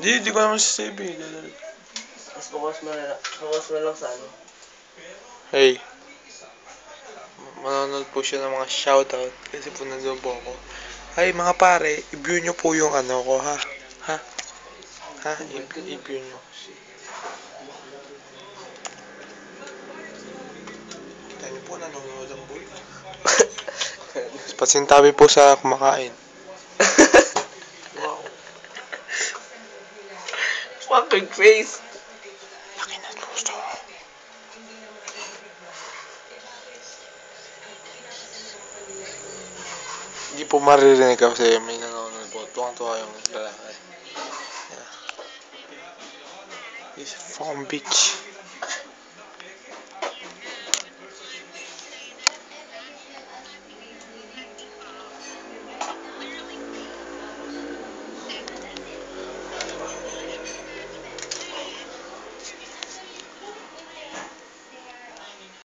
Di ko naman sasabi. Mas focus mo lang sa ano. Hey. Manonood po siya ng mga shoutout kasi po nandun po ako. Ay mga pare, i-view nyo po yung ano ko ha. Ha? Ha? I-view nyo. Kita nyo po nanonood ang boy. Pasintabi po sa kumakain. Wow. Fucking face! Laki na gusto. Hindi po maririnig kasi may nanonood po. Tuwang-tuwa yung lalaki. Yeah. This fucking bitch.